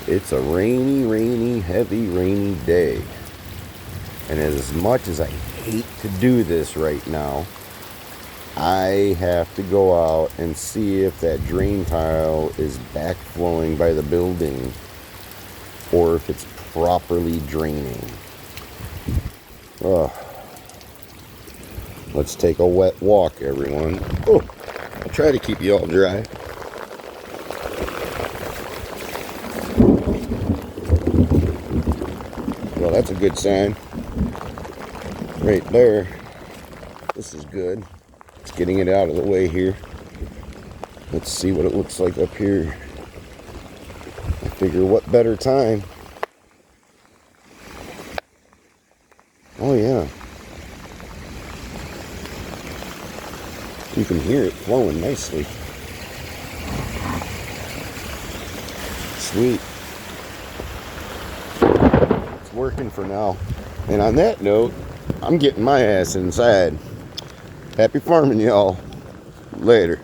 It's a rainy, heavy rainy day. And as much as I hate to do this right now, I have to go out and see if that drain tile is backflowing by the building or if it's properly draining. Let's take a wet walk, everyone. I'll try to keep you all dry. Well, that's a good sign. Right there. This is good. It's getting it out of the way here. Let's see what it looks like up here. I figure what better time. Oh yeah. You can hear it flowing nicely. Sweet. It's working for now. And on that note, I'm getting my ass inside. Happy farming, y'all. Later.